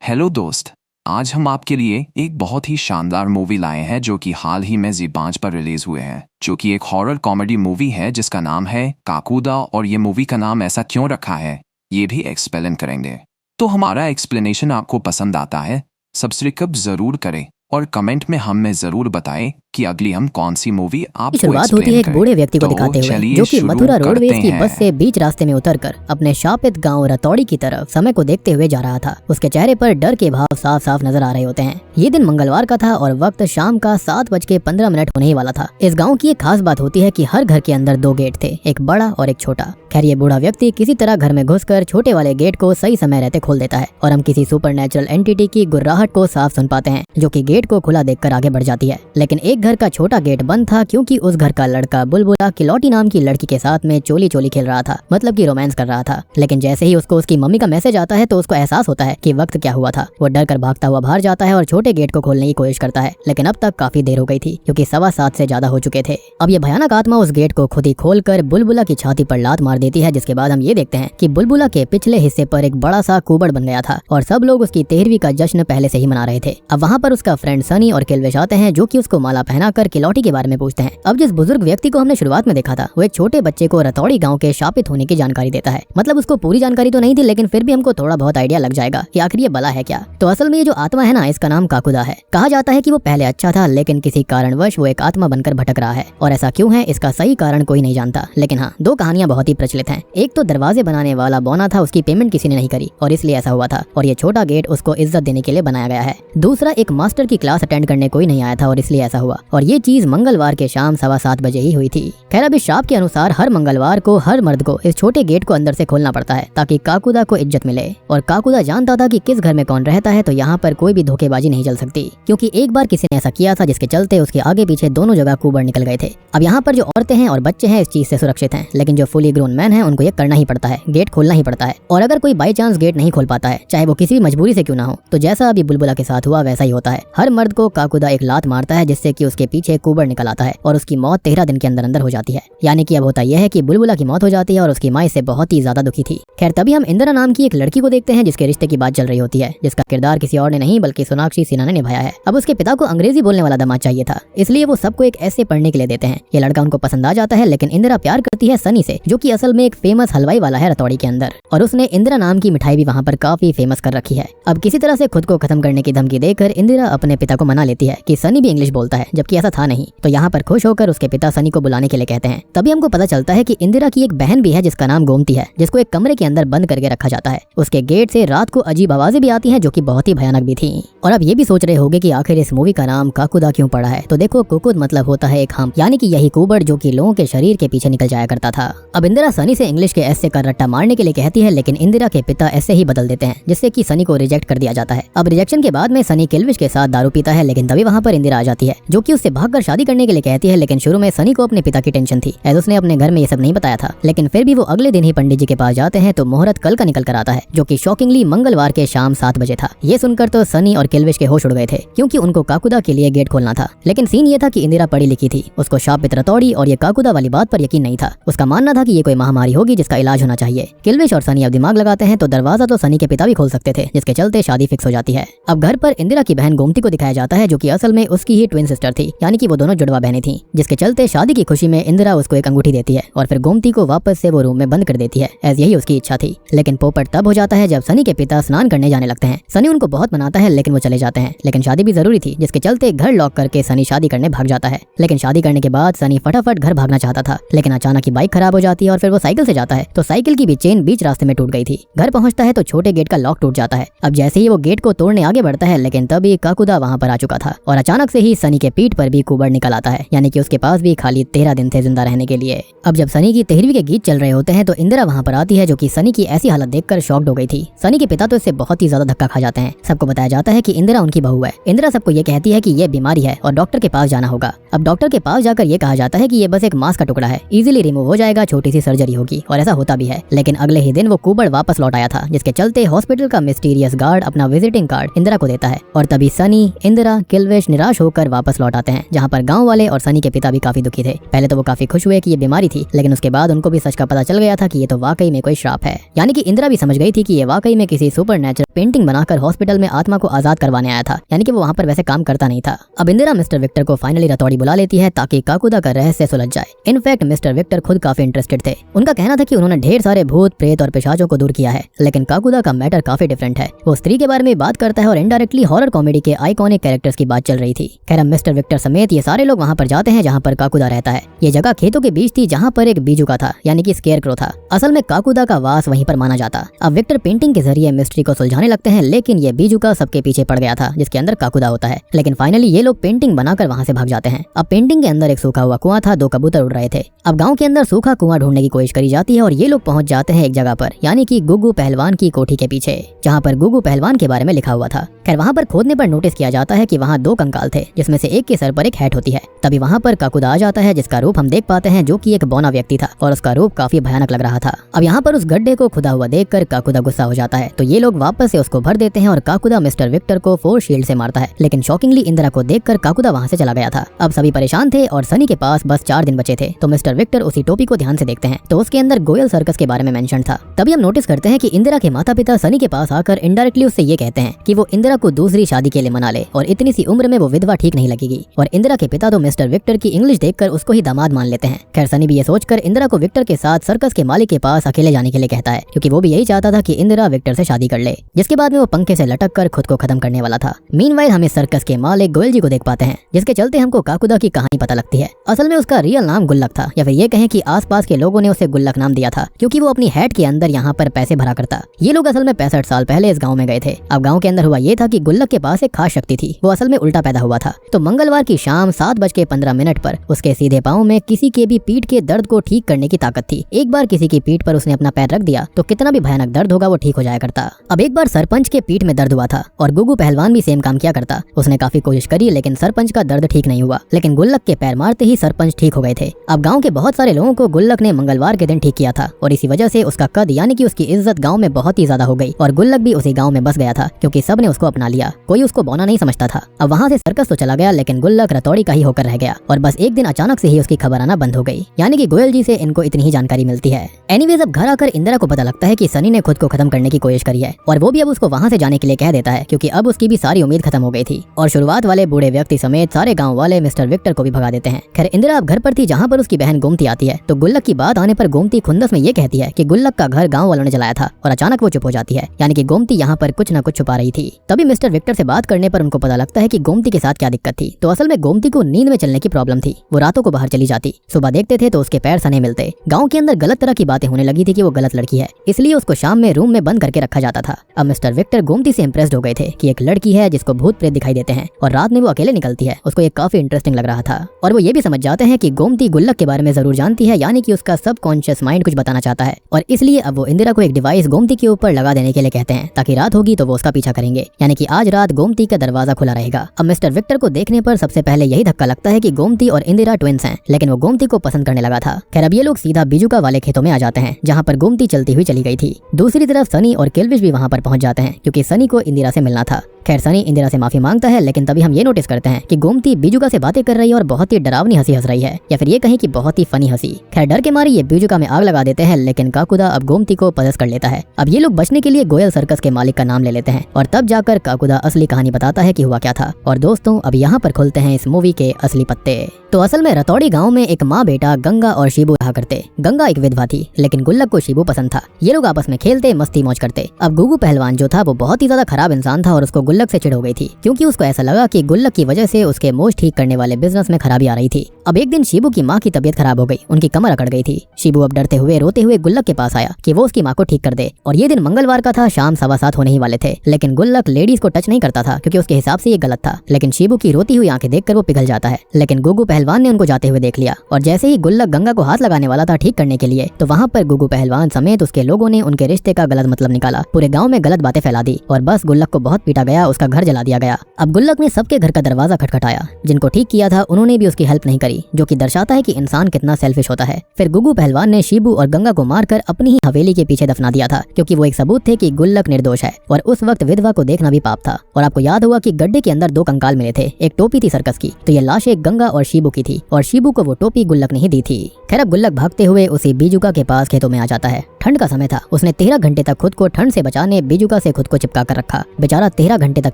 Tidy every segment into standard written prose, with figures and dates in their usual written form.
Hello दोस्त, आज हम आपके लिए एक बहुत ही शानदार मूवी लाए हैं जो कि हाल ही में जी5 पर रिलीज हुए हैं, जो कि एक हॉरर कॉमेडी मूवी है जिसका नाम है काकुदा। और ये मूवी का नाम ऐसा क्यों रखा है ये भी एक्सप्लेन करेंगे। तो हमारा एक्सप्लेनेशन आपको पसंद आता है सब्सक्राइब जरूर करें और कमेंट में हमें जरूर बताएं कि अगली हम कौन सी मूवी आपको शुरुआत होती है एक बूढ़े व्यक्ति को दिखाते हुए जो कि मथुरा रोडवेज की बस से बीच रास्ते में उतरकर अपने शापित गांव रतौड़ी की तरफ समय को देखते हुए जा रहा था। उसके चेहरे पर डर के भाव साफ साफ नजर आ रहे होते हैं। ये दिन मंगलवार का था और वक्त शाम का 7:15 होने ही वाला था। इस गाँव की एक खास बात होती है कि हर घर के अंदर 2 गेट थे, एक बड़ा और एक छोटा। खैर ये बूढ़ा व्यक्ति किसी तरह घर में घुसकर छोटे वाले गेट को सही समय रहते खोल देता है और हम किसी सुपरनैचुरल एंटिटी की गुर्राहट को साफ सुन पाते हैं जो कि गेट को खुला देखकर आगे बढ़ जाती है। लेकिन एक घर का छोटा गेट बंद था क्योंकि उस घर का लड़का बुलबुला किलौटी नाम की लड़की के साथ में चोली चोली खेल रहा था, मतलब कि रोमांस कर रहा था। लेकिन जैसे ही उसको उसकी मम्मी का मैसेज आता है तो उसको एहसास होता है कि वक्त क्या हुआ था। वो डर कर भागता हुआ बाहर जाता है और छोटे गेट को खोलने की कोशिश करता है, लेकिन अब तक काफी देर हो गई थी क्योंकि 7:15 से ज्यादा हो चुके थे। अब ये भयानक आत्मा उस गेट को खुद ही खोलकर बुलबुला की छाती पर लात मार देती है, जिसके बाद हम ये देखते हैं कि बुलबुला के पिछले हिस्से पर एक बड़ा सा कुबड़ बन गया था और सब लोग उसकी 13वीं का जश्न पहले से ही मना रहे थे। अब वहाँ पर उसका फ्रेंड सनी और किल्विश आते हैं जो कि उसको माला पहनाकर किलौटी के बारे में पूछते हैं। अब जिस बुजुर्ग व्यक्ति को हमने शुरुआत में देखा था वो एक छोटे बच्चे को रतौड़ी गांव के शापित होने की जानकारी देता है। मतलब उसको पूरी जानकारी तो नहीं थी, लेकिन फिर भी हमको थोड़ा बहुत आइडिया लग जाएगा कि आखिर ये बला है क्या। तो असल में ये जो आत्मा है ना, इसका नाम काकुदा है। कहा जाता है कि वो पहले अच्छा था लेकिन किसी कारणवश वो एक आत्मा बनकर भटक रहा है और ऐसा क्यों है इसका सही कारण कोई नहीं जानता। लेकिन हाँ, 2 कहानियां बहुत ही प्रचलित हैं। एक तो दरवाजे बनाने वाला बौना था, उसकी पेमेंट किसी ने नहीं करी और इसलिए ऐसा हुआ था, और ये छोटा गेट उसको इज्जत देने के लिए बनाया गया है। दूसरा, एक मास्टर की क्लास अटेंड करने कोई नहीं आया था और इसलिए ऐसा हुआ, और ये चीज मंगलवार के शाम 7:15 बजे ही हुई थी। खैर अब इस शाप के अनुसार हर मंगलवार को हर मर्द को इस छोटे गेट को अंदर से खोलना पड़ता है ताकि काकुदा को इज्जत मिले। और काकुदा जानता था कि किस घर में कौन रहता है, तो यहाँ पर कोई भी धोखेबाजी नहीं चल सकती, क्योंकि एक बार किसी ने ऐसा किया था जिसके चलते उसके आगे पीछे दोनों जगह कुबड़ निकल गए थे। अब यहाँ पर जो औरतें हैं और बच्चे हैं इस चीज से सुरक्षित हैं, लेकिन जो फुली ग्रोन मैन है उनको ये करना ही पड़ता है, गेट खोलना ही पड़ता है। और अगर कोई बाई चांस गेट नहीं खोल पाता है, चाहे वो किसी भी मजबूरी से क्यों ना हो, तो जैसा अभी बुलबुला के साथ हुआ वैसा ही होता है। हर मर्द को काकुदा एक लात मारता है जिससे कि उसके पीछे कुबड़ निकल आता है और उसकी मौत 13 दिन के अंदर अंदर हो जाती है। यानी कि अब होता यह है कि बुलबुला की मौत हो जाती है और उसकी माँ इससे बहुत ही ज्यादा दुखी थी। खैर तभी हम इंदिरा नाम की एक लड़की को देखते हैं जिसके रिश्ते की बात चल रही होती है, जिसका किरदार किसी और ने नहीं बल्कि सोनाक्षी सिन्हा ने निभाया है। अब उसके पिता को अंग्रेजी बोलने वाला दामाद चाहिए था, इसलिए वो सबको एक ऐसे पढ़ने के लिए देते हैं। ये लड़का उनको पसंद आ जाता है, लेकिन इंदिरा प्यार करती है सनी से, जो कि असल में एक फेमस हलवाई वाला है रतौड़ी के अंदर, और उसने इंदिरा नाम की मिठाई भी वहाँ पर काफी फेमस कर रखी है। अब किसी तरह से खुद को खत्म करने की धमकी देकर इंदिरा अपने पिता को मना लेती है कि सनी भी इंग्लिश बोलता है, जबकि ऐसा था नहीं। तो यहाँ पर खुश होकर उसके पिता सनी को बुलाने के लिए कहते हैं। तभी हमको पता चलता है कि इंदिरा की एक बहन भी है जिसका नाम गोमती है, जिसको एक कमरे के अंदर बंद करके रखा जाता है। उसके गेट से रात को अजीब आवाजें भी आती हैं जो कि बहुत ही भयानक भी थी। और अब ये भी सोच रहे होंगे कि आखिर इस मूवी का नाम काकुदा क्यों पड़ा है, तो देखो कुकुद मतलब होता है एक हम, यानी कि यही कुबड़ जो कि लोगों के शरीर के पीछे निकल जाया करता था। अब इंदिरा सनी से इंग्लिश के ऐसे का रट्टा मारने के लिए कहती है, लेकिन इंदिरा के पिता ऐसे ही बदल देते हैं जिससे कि सनी को रिजेक्ट कर दिया जाता है। अब रिजेक्शन के बाद में सनी किल्विश के साथ दारू पीता है, लेकिन तभी वहाँ पर इंदिरा आ जाती है जो कि उससे भागकर शादी करने के लिए कहती है। लेकिन शुरू में सनी को अपने पिता की टेंशन थी, ऐसे उसने अपने घर में ये सब नहीं बताया था। लेकिन फिर भी वो अगले दिन ही पंडित जी के पास जाते हैं तो मुहूर्त कल का निकल कर आता है, जो कि शॉकिंगली मंगलवार के शाम 7 बजे था। ये सुनकर तो सनी और किल्विश के होश उड़ गए थे, क्योंकि उनको काकुदा के लिए गेट खोलना था। लेकिन सीन ये था कि इंदिरा पढ़ी लिखी थी, उसको शापित रतौड़ी और ये काकुदा वाली बात पर यकीन नहीं था। उसका मानना था कि ये कोई महामारी होगी जिसका इलाज होना चाहिए। किल्विश और सनी अब दिमाग लगाते हैं तो दरवाजा तो सनी के पिता भी खोल सकते थे, जिसके चलते शादी फिक्स हो जाती है। अब घर पर इंदिरा की बहन गोमती को दिखाया जाता है, जो कि असल में उसकी ही ट्विन सिस्टर थी, यानी कि वो दोनों जुड़वा बहनें थी, जिसके चलते शादी की खुशी में इंदिरा उसको एक अंगूठी देती है और फिर गोमती को वापस से वो रूम में बंद कर देती है, ऐसी यही उसकी इच्छा थी। लेकिन पोपट तब हो जाता है जब सनी के पिता स्नान करने जाने लगते हैं। सनी उनको बहुत मनाता है लेकिन वो चले जाते हैं, लेकिन शादी भी जरूरी थी, जिसके चलते घर लॉक करके सनी शादी करने भाग जाता है। लेकिन शादी करने के बाद सनी फटाफट घर भागना चाहता था, लेकिन अचानक ही बाइक खराब हो जाती है और फिर वो साइकिल से जाता है तो साइकिल की भी चेन बीच रास्ते में टूट गई थी। घर पहुंचता है तो छोटे गेट का लॉक टूट जाता है। अब जैसे ही वो गेट को तोड़ने आगे बढ़ता है, लेकिन तभी काकुदा वहाँ पर आ चुका था और अचानक से ही सनी के पीठ पर भी कुबड़ निकल आता है, यानी कि उसके पास भी खाली 13 दिन थे जिंदा रहने के लिए। अब जब सनी की 13वीं के गीत चल रहे होते हैं तो इंदिरा वहाँ पर आती है, जो कि सनी की ऐसी हालत देखकर शॉक्ड हो गई थी। सनी के पिता तो इससे बहुत ही ज्यादा धक्का खा जाते हैं। सबको बताया जाता है कि इंदिरा उनकी बहू है। इंदिरा सबको ये कहती है कि ये बीमारी है और डॉक्टर के पास जाना होगा। अब डॉक्टर के पास जाकर ये कहा जाता है कि ये बस एक मांस का टुकड़ा है, इजीली रिमूव हो जाएगा, छोटी सी सर्जरी होगी, और ऐसा होता भी है। लेकिन अगले ही दिन वो कुबड़ वापस लौट आया था, जिसके चलते हॉस्पिटल का मिस्टीरियस गार्ड अपना विजिटिंग कार्ड इंदिरा को देता है और तभी सनी, इंदिरा, किल्विश निराश होकर वापस लौट लौटाते हैं, जहाँ पर गाँव वाले और सनी के पिता भी काफी दुखी थे। पहले तो वो काफी खुश हुए कि ये बीमारी थी, लेकिन उसके बाद उनको भी सच का पता चल गया था कि ये तो वाकई में कोई श्राप है। यानी कि इंदिरा भी समझ गई थी कि ये वाकई में किसी सुपरनैचुरल पेंटिंग बनाकर हॉस्पिटल में आत्मा को आजाद करवाने आया था, यानी कि वो वहाँ पर वैसे काम करता नहीं था। अब इंदिरा मिस्टर विक्टर को फाइनली रतौड़ी बुला लेती है ताकि काकुदा का रहस्य सुलझ जाए। इनफैक्ट मिस्टर विक्टर खुद काफी इंटरेस्टेड थे। उनका कहना था कि उन्होंने ढेर सारे भूत प्रेत और पिशाचों को दूर किया है, लेकिन काकुदा का मैटर काफी डिफरेंट है। वो स्त्री के बारे में बात करता है और इनडायरेक्टली हॉरर कॉमेडी के आइकॉनिक कैरेक्टर्स की बात चल रही थी। खैर मिस्टर विक्टर समेत ये सारे लोग वहाँ पर जाते हैं जहाँ पर काकुदा रहता है। ये जगह खेतों के बीच थी जहाँ पर एक बीजुका था, यानी कि स्केयरक्रो था। असल में काकुदा का वास वहीं पर माना जाता। अब विक्टर पेंटिंग के जरिए मिस्ट्री को सुलझाने लगते हैं, लेकिन ये बीजुका सबके पीछे पड़ गया था जिसके अंदर काकुदा होता है। लेकिन फाइनली ये लोग पेंटिंग बनाकर वहाँ से भाग जाते हैं। अब पेंटिंग के अंदर एक सूखा हुआ कुआं था, 2 कबूतर उड़ रहे थे। अब गांव के अंदर सूखा कुआं ढूंढने की कोशिश करी जाती है और ये लोग पहुंच जाते हैं एक जगह पर, यानी कि गुग्गू पहलवान की कोठी के पीछे, जहाँ पर गुग्गू पहलवान के बारे में लिखा हुआ था। खैर वहाँ पर खोदने पर नोटिस किया जाता है कि वहाँ 2 कंकाल थे, जिसमें से एक के सर पर एक हैट होती है। तभी वहाँ पर काकुदा आ जाता है, जिसका रूप हम देख पाते हैं, जो कि एक बौना व्यक्ति था और उसका रूप काफी भयानक लग रहा था। अब यहाँ पर उस गड्ढे को खुदा हुआ देखकर काकुदा गुस्सा हो जाता है, तो ये लोग वापस से उसको भर देते हैं और काकुदा मिस्टर विक्टर को फोर्स शील्ड से मारता है। लेकिन शॉकिंगली इंदिरा को देखकर काकुदा वहाँ से चला गया था। अब सभी परेशान थे और सनी के पास बस 4 दिन बचे थे, तो मिस्टर विक्टर उसी टोपी को ध्यान से देखते हैं, तो उसके अंदर गोयल सर्कस के बारे में मेंशन था। तभी हम नोटिस करते हैं कि इंदिरा के माता पिता सनी के पास आकर इनडायरेक्टली उससे ये कहते हैं कि वो इंदिरा को दूसरी शादी के लिए मना ले और इतनी सी उम्र में वो विधवा ठीक नहीं लगेगी। और इंदिरा के पिता तो मिस्टर विक्टर की इंग्लिश देखकर उसको ही दामाद मान लेते हैं। खैर सनी भी ये सोचकर इंदिरा को विक्टर के साथ सर्कस के मालिक के पास अकेले जाने के लिए कहता है, क्योंकि वो भी यही चाहता था कि इंदिरा विक्टर से शादी कर ले, जिसके बाद में वो पंखे से लटक कर खुद को खत्म करने वाला था। मीनवाइल हम इस सर्कस के मालिक गोयल जी को देख पाते हैं, जिसके चलते हमको काकुदा की कहानी पता लगती है। असल में उसका रियल नाम गुल्लक था, या फिर ये कहें कि आसपास के लोगों ने उसे गुल्लक नाम दिया था, क्योंकि वो अपनी हैट के अंदर यहाँ पर पैसे भरा करता। ये लोग असल में 65 साल पहले इस गाँव में गए थे। अब गाँव के अंदर हुआ ये था कि गुल्लक के पास एक खास शक्ति थी, वो असल में उल्टा पैदा हुआ था। तो मंगलवार की शाम 7:15 पर उसके सीधे पाँव में किसी के भी पीठ के दर्द को ठीक करने की ताकत थी। एक बार किसी की पीठ पर उसने अपना पैर रख दिया तो कितना भी भयानक दर्द होगा वो ठीक हो जाया करता। अब एक बार सरपंच के पीठ में दर्द हुआ था और गुग्गू पहलवान भी सेम काम किया करता। उसने काफी कोशिश करी, लेकिन सरपंच का दर्द ठीक नहीं हुआ, लेकिन गुल्लक के पैर मारते ही सरपंच ठीक हो गए थे। अब गाँव के बहुत सारे लोगों को गुल्लक ने मंगलवार के दिन ठीक किया था और इसी वजह से उसका कद यानी कि उसकी इज्जत गाँव में बहुत ही ज्यादा हो गई और गुल्लक भी उसी गाँव में बस गया था, क्योंकि सब ने उसको अपना लिया। कोई उसको बौना नहीं समझता था। अब वहाँ से सर्कस तो चला गया, लेकिन गुल्लक रतौड़ी का ही होकर रह गया और बस एक दिन अचानक से ही उसकी खबर आना बंद हो गई। यानी कि गोयल जी से इनको इतनी ही जानकारी मिलती है। एनीवेज अब घर आकर इंदिरा को पता लगता है कि सनी ने खुद को खत्म करने की कोशिश करी है और वो भी अब उसको वहाँ से जाने के लिए कह देता है, क्योंकि अब उसकी भी सारी उम्मीद खत्म हो गई थी। और शुरुआत वाले बूढ़े व्यक्ति समेत सारे गाँव वाले मिस्टर विक्टर को भी भगा देते हैं। खैर इंदिरा अब घर पर थी, जहाँ पर उसकी बहन गोमती आती है, तो गुल्लक की बात आने पर गोमती खुंदस में ये कहती है कि गुल्लक का घर गाँव वालों ने जलाया था और अचानक वो चुप हो जाती है, यानी कि गोमती यहाँ पर कुछ न कुछ छुपा रही थी। तभी मिस्टर विक्टर से बात करने पर उनको पता लगता है कि गोमती के साथ क्या दिक्कत थी। तो असल में गोमती को नींद में चलने की प्रॉब्लम थी। वो रातों को बाहर चली जाती, सुबह देखते थे तो उसके पैर सने मिलते। गाँव के अंदर गलत तरह की बातें होने लगी थी कि वो गलत लड़की है, इसलिए उसको शाम में रूम में बंद करके रखा जाता था। अब मिस्टर विक्टर गोमती से इम्प्रेस्ड हो गए थे कि एक लड़की है जिसको भूत प्रेत दिखाई देते हैं और रात में वो अकेले निकलती है। उसको ये काफी इंटरेस्टिंग लग रहा था और वो ये भी समझ जाते हैं कि गोमती गुल्लक के बारे में जरूर जानती है, यानी कि उसका सबकॉन्शियस माइंड कुछ बताना चाहता है। और इसलिए अब वो इंदिरा को एक डिवाइस गोमती के ऊपर लगा देने के लिए कहते हैं, ताकि रात होगी तो वो उसका पीछा करेंगे, यानी कि आज रात गोमती का दरवाजा खुला रहेगा। अब मिस्टर विक्टर को देखने पर सबसे पहले यही धक्का लगता है कि गोमती और इंदिरा ट्विंस हैं, लेकिन वो गोमती को पसंद करने लगा था। खैर अब ये लोग सीधा बीजुका वाले खेतों में आ जाते हैं, जहाँ पर गोमती चलती हुई चली गई थी। दूसरी तरफ सनी और किल्विश भी वहाँ पर पहुँच जाते हैं, क्योंकि सनी को इंदिरा से मिलना था। खैर सनी इंदिरा से माफी मांगता है, लेकिन तभी हम ये नोटिस करते हैं कि गोमती बीजुका से बातें कर रही है और बहुत ही डरावनी हंसी हंस रही है, या फिर ये कहें कि बहुत ही फनी हंसी। खैर डर के मारे ये बीजुका में आग लगा देते हैं, लेकिन काकुदा अब गोमती को पजस कर लेता है। अब ये लोग बचने के लिए गोयल सर्कस के मालिक का नाम ले लेते हैं और तब जाकर काकुदा असली कहानी बताता है कि हुआ क्या था। और दोस्तों अब यहाँ पर खुलते हैं इस मूवी के असली पत्ते। तो असल में रतौड़ी गाँव में एक माँ बेटा गंगा और शिबू रहा करते। गंगा एक विधवा थी, लेकिन गुल्लक को शिबू पसंद था। ये लोग आपस में खेलते मस्ती मौज करते। अब गुग्गू पहलवान जो था वो बहुत ही ज्यादा खराब इंसान था और उसको गुल्लक से चिढ़ हो गई थी, क्योंकि उसको ऐसा लगा कि गुल्लक की वजह से उसके मोश ठीक करने वाले बिजनेस में खराबी आ रही थी। अब एक दिन शिबू की माँ की तबीयत खराब हो गई, उनकी कमर अकड़ गई थी। शिबू अब डरते हुए रोते हुए गुल्लक के पास आया कि वो उसकी माँ को ठीक कर दे। और ये दिन मंगलवार का था, शाम 7:15 होने ही वाले थे, लेकिन गुल्लक लेडीज को टच नहीं करता था, क्योंकि उसके हिसाब से ये गलत था। लेकिन शिबू की रोती हुई आंखें देखकर वो पिघल जाता है, लेकिन गुग्गू पहलवान ने उनको जाते हुए देख लिया। और जैसे ही गुल्लक गंगा को हाथ लगाने वाला था ठीक करने के लिए, तो वहाँ पर गुग्गू पहलवान समेत उसके लोगों ने उनके रिश्ते का गलत मतलब निकाला, पूरे गाँव में गलत बातें फैला दी और बस गुल्लक को बहुत पीटा गया आया उसका घर जला दिया गया। अब गुल्लक ने सबके घर का दरवाजा खटखटाया। जिनको ठीक किया था उन्होंने भी उसकी हेल्प नहीं करी, जो कि दर्शाता है कि इंसान कितना सेल्फिश होता है। फिर गुग्गू पहलवान ने शिबू और गंगा को मारकर अपनी ही हवेली के पीछे दफना दिया था, क्योंकि वो एक सबूत थे कि गुल्लक निर्दोष है और उस वक्त विधवा को देखना भी पाप था। और आपको याद होगा कि गड्ढे के अंदर 2 कंकाल मिले थे, एक टोपी थी सर्कस की, तो ये लाशें गंगा और शिबू की थी और शिबू को वो टोपी गुल्लक ने ही दी थी। खैर अब गुल्लक भागते हुए उसी बीजुका के पास खेतों में आ जाता है। ठंड का समय था, उसने 13 घंटे तक खुद को ठंड से बचाने बीजुका से खुद को चिपका कर रखा। बेचारा 13 घंटे तक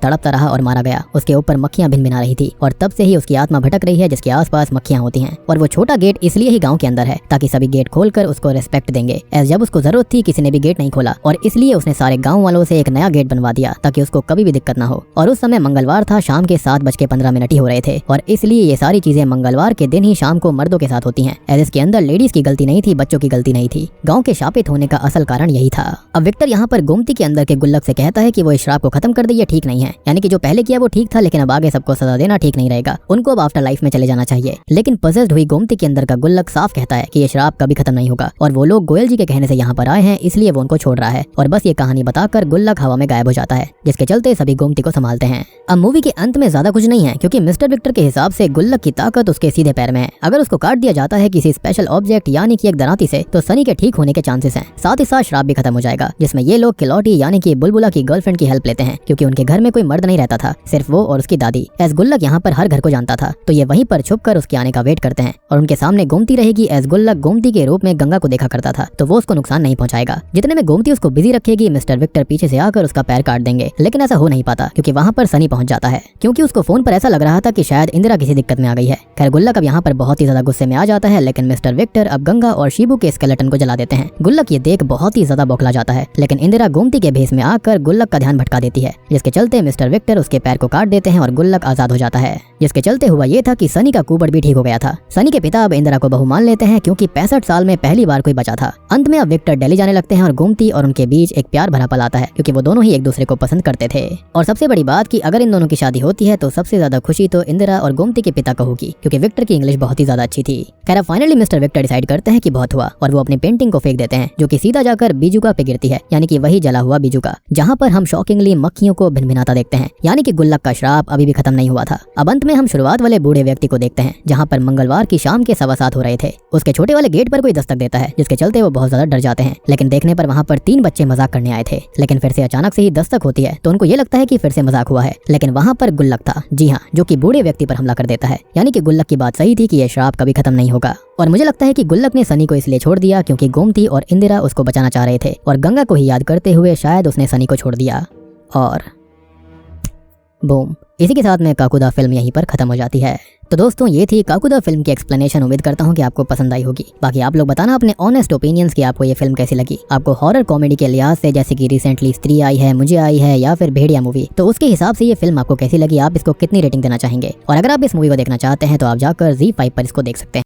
तड़पता रहा और मारा गया। उसके ऊपर मक्खियां भिनभिना रही थी और तब से ही उसकी आत्मा भटक रही है जिसके आसपास मक्खियां होती हैं। और वो छोटा गेट इसलिए ही गांव के अंदर है ताकि सभी गेट खोलकर उसको रेस्पेक्ट देंगे। एज जब उसको जरूरत थी किसी ने भी गेट नहीं खोला और इसलिए उसने सारे गाँव वालों से एक नया गेट बनवा दिया ताकि उसको कभी भी दिक्कत ना हो। और उस समय मंगलवार था, शाम के 7:15 ही हो रहे थे और इसलिए ये सारी चीजें मंगलवार के दिन ही शाम को मर्दों के साथ होती हैं। एज इसके अंदर लेडीज की गलती नहीं थी, बच्चों की गलती नहीं थी। गाँव के शापित होने का असल कारण यही था। अब विक्टर यहाँ पर गोमती के अंदर के गुल्लक से कहता है कि वो इस श्राप को खत्म कर दे, ये ठीक नहीं है। यानी कि जो पहले किया वो ठीक था, लेकिन अब आगे सबको सजा देना ठीक नहीं रहेगा। उनको अब आफ्टर लाइफ में चले जाना चाहिए। लेकिन पजेस्ड हुई गोमती के अंदर का गुल्लक साफ कहता है कि ये श्राप कभी खत्म नहीं होगा और वो लोग गोयल जी के कहने से यहाँ पर आए हैं, इसलिए वो उनको छोड़ रहा है। और बस ये कहानी बताकर गुल्लक हवा में गायब हो जाता है, जिसके चलते सभी गोमती को संभालते हैं। अब मूवी के अंत में ज्यादा कुछ नहीं है, क्योंकि मिस्टर विक्टर के हिसाब से गुल्लक की ताकत उसके सीधे पैर में है। अगर उसको काट दिया जाता है किसी स्पेशल ऑब्जेक्ट यानी कि एक दराती से, तो सनी के ठीक होने के चांसेस हैं। साथ ही साथ श्राप भी खत्म हो जाएगा, जिसमें ये लोग किलौटी यानी कि बुलबुला की गर्लफ्रेंड की हेल्प लेते हैं, क्योंकि उनके घर में कोई मर्द नहीं रहता था, सिर्फ वो और उसकी दादी। एज गुल्लक यहाँ पर हर घर को जानता था, तो ये वहीं पर छुपकर उसके आने का वेट करते हैं और उनके सामने गोमती रहेगी। एज गुल्लक गोमती के रूप में गंगा को देखा करता था, तो वो उसको नुकसान नहीं पहुंचाएगा। जितने में गोमती उसको बिजी रखेगी, मिस्टर विक्टर पीछे से आकर उसका पैर काट देंगे। लेकिन ऐसा हो नहीं पाता, क्योंकि वहाँ पर सनी पहुंच जाता है, क्योंकि उसको फोन पर ऐसा लग रहा था कि शायद इंदिरा किसी दिक्कत में आ गई है। खैर गुल्लक अब यहाँ पर बहुत ही ज्यादा गुस्से में आ जाता है, लेकिन मिस्टर विक्टर अब गंगा और शिबू के स्केलेटन को जला देते हैं। गुल्लक ये देख बहुत ही ज्यादा बौखला जाता है, लेकिन इंदिरा गोमती के भेस में आकर गुल्लक का ध्यान भटका देती है, जिसके चलते मिस्टर विक्टर उसके पैर को काट देते हैं और गुल्लक आजाद हो जाता है। जिसके चलते हुआ ये था कि सनी का कुबड़ भी ठीक हो गया था। सनी के पिता अब इंदिरा को बहू मान लेते हैं, क्योंकि 65 साल में पहली बार कोई बचा था। अंत में अब विक्टर दिल्ली जाने लगते हैं और गोमती और उनके बीच एक प्यार भरा पल आता है, क्योंकि वो दोनों ही एक दूसरे को पसंद करते थे। और सबसे बड़ी बात कि अगर इन दोनों की शादी होती है तो सबसे ज्यादा खुशी तो इंदिरा और गोमती के पिता को होगी, क्योंकि विक्टर की इंग्लिश बहुत ही ज्यादा अच्छी थी। खैर फाइनली मिस्टर विक्टर डिसाइड करते हैं कि बहुत हुआ और वो अपनी पेंटिंग को फेंक देते हैं, जो कि सीधा जाकर बीजुका पे गिरती है, यानी कि वही जला हुआ बीजुका, जहाँ पर हम शॉकिंगली मक्खियों को भिनभिनाता देखते हैं। यानी कि गुल्लक का श्राप अभी भी खत्म नहीं हुआ था। अब अंत में हम शुरुआत वाले बूढ़े व्यक्ति को देखते हैं, जहाँ पर मंगलवार की शाम के 7:15 हो रहे थे। उसके छोटे वाले गेट पर कोई दस्तक देता है, जिसके चलते वो बहुत ज्यादा डर जाते हैं। लेकिन देखने पर वहाँ पर 3 बच्चे मजाक करने आए थे, लेकिन फिर से अचानक से ही दस्तक होती है, तो उनको ये लगता है कि फिर से मजाक हुआ है। लेकिन वहाँ पर गुल्लक था, जी हाँ, जो कि बूढ़े व्यक्ति पर हमला कर देता है। यानी कि गुल्लक की बात सही थी कि यह श्राप कभी खत्म नहीं होगा। और मुझे लगता है कि गुल्लक ने सनी को इसलिए छोड़ दिया क्योंकि गोमती और इंदिरा उसको बचाना चाह रहे थे, और गंगा को ही याद करते हुए शायद उसने सनी को छोड़ दिया। और बूम, इसी के साथ में काकुदा फिल्म यहीं पर खत्म हो जाती है। तो दोस्तों ये थी काकुदा फिल्म की एक्सप्लेनेशन। उम्मीद करता हूँ कि आपको पसंद आई होगी। बाकी आप लोग बताना अपने ऑनेस्ट ओपिनियंस कि आपको ये फिल्म कैसी लगी। आपको हॉरर कॉमेडी के लिहाज से, जैसे कि रिसेंटली स्त्री आई है, मुझे आई है, या फिर भेड़िया मूवी, तो उसके हिसाब से ये फिल्म आपको कैसी लगी, आप इसको कितनी रेटिंग देना चाहेंगे। और अगर आप इस मूवी को देखना चाहते हैं तो आप जाकर ZEE5 पर इसको देख सकते हैं।